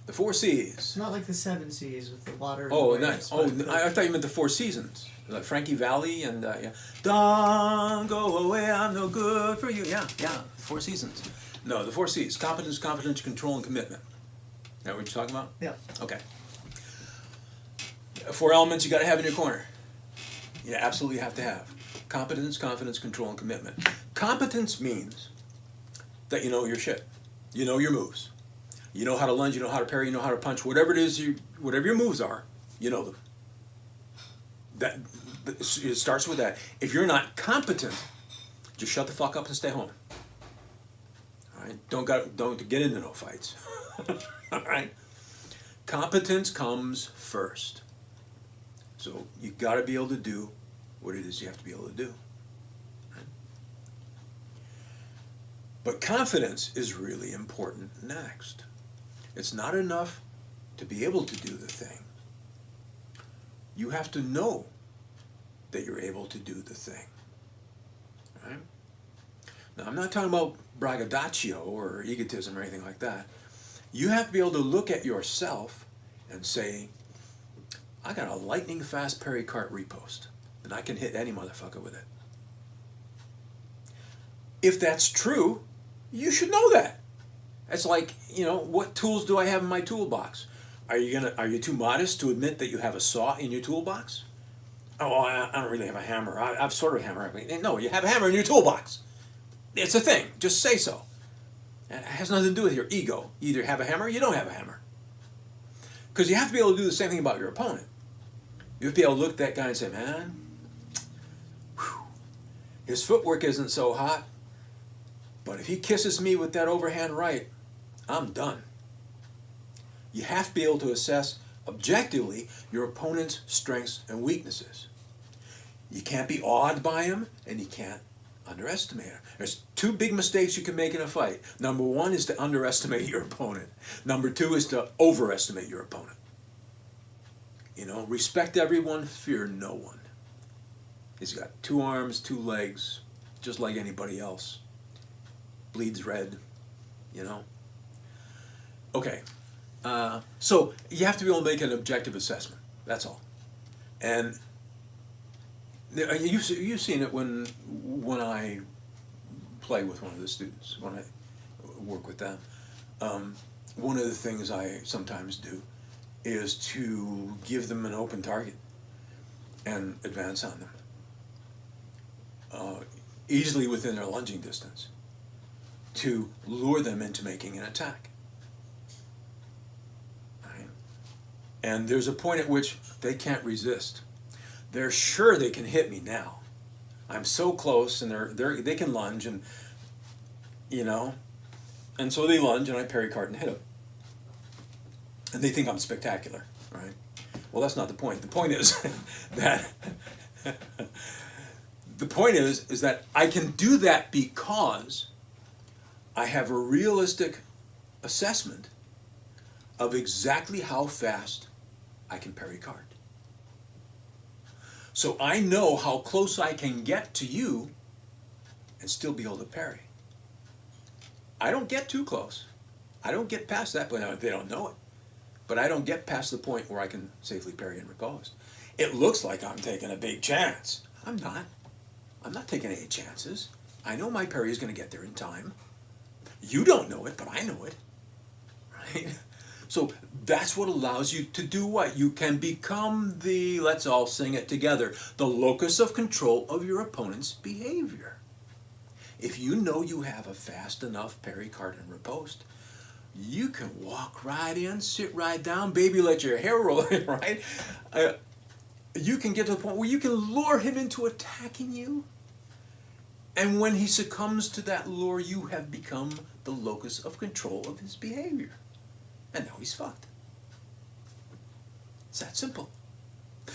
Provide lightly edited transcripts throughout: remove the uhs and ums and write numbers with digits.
The 4 C's. Not like the 7 C's with the water. Oh, and the nice. Oh, but I thought you meant the 4 Seasons. Like Frankie Valli and, yeah. Don't go away, I'm no good for you. Yeah, 4 Seasons. No, the 4 C's. Competence, confidence, control, and commitment. Is that what you're talking about? Yeah. Okay. 4 elements you got to have in your corner. You absolutely have to have. Competence, confidence, control, and commitment. Competence means that you know your shit. You know your moves. You know how to lunge, you know how to parry, you know how to punch. Whatever it is, whatever your moves are, you know them. That it starts with that. If you're not competent, just shut the fuck up and stay home. All right? Don't get into no fights. All right? Competence comes first. So you got to be able to do what it is you have to be able to do. Right? But confidence is really important next. It's not enough to be able to do the thing. You have to know that you're able to do the thing. Right? Now, I'm not talking about braggadocio or egotism or anything like that. You have to be able to look at yourself and say, I got a lightning fast parry cart repost, and I can hit any motherfucker with it. If that's true, you should know that. It's like, what tools do I have in my toolbox? Are you too modest to admit that you have a saw in your toolbox? Oh, I don't really have a hammer. I've sort of a hammer. No, you have a hammer in your toolbox. It's a thing. Just say so. It has nothing to do with your ego. You either have a hammer or you don't have a hammer. Because you have to be able to do the same thing about your opponent. You have to be able to look at that guy and say, man, his footwork isn't so hot, but if he kisses me with that overhand right, I'm done. You have to be able to assess objectively your opponent's strengths and weaknesses. You can't be awed by him, and you can't underestimate him. There's 2 big mistakes you can make in a fight. Number 1 is to underestimate your opponent. Number 2 is to overestimate your opponent. Respect everyone, fear no one. He's got 2 arms, 2 legs, just like anybody else. Bleeds red, Okay. So you have to be able to make an objective assessment. That's all. And you've seen it when I play with one of the students, when I work with them. One of the things I sometimes do is to give them an open target and advance on them, easily within their lunging distance, to lure them into making an attack. Right? And there's a point at which they can't resist. They're sure they can hit me now. I'm so close, and they can lunge, and and so they lunge, and I parry cart and hit them. And they think I'm spectacular, right? Well, that's not the point. The point is that that I can do that because I have a realistic assessment of exactly how fast I can parry cart. So I know how close I can get to you and still be able to parry. I don't get too close. I don't get past that point. They don't know it. But I don't get past the point where I can safely parry and riposte. It looks like I'm taking a big chance. I'm not. I'm not taking any chances. I know my parry is going to get there in time. You don't know it, but I know it. Right? So that's what allows you to do what? You can become let's all sing it together, the locus of control of your opponent's behavior. If you know you have a fast enough parry, cart, and riposte, you can walk right in, sit right down, baby, let your hair roll, right? You can get to the point where you can lure him into attacking you. And when he succumbs to that lure, you have become the locus of control of his behavior. And now he's fucked. It's that simple.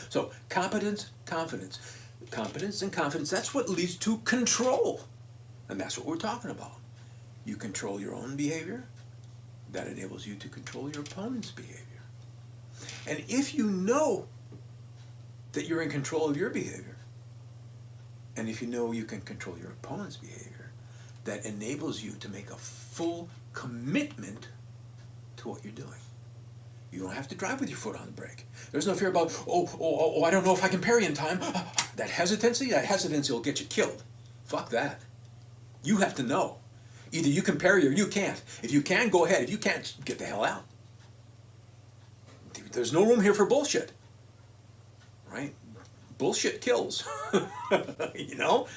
So competence, confidence. Competence and confidence, that's what leads to control. And that's what we're talking about. You control your own behavior. That enables you to control your opponent's behavior. And if you know that you're in control of your behavior, and if you know you can control your opponent's behavior, that enables you to make a full commitment to what you're doing. You don't have to drive with your foot on the brake. There's no fear about, I don't know if I can parry in time. That hesitancy will get you killed. Fuck that. You have to know. Either you can parry or you can't. If you can, go ahead. If you can't, get the hell out. There's no room here for bullshit. Right? Bullshit kills. You know?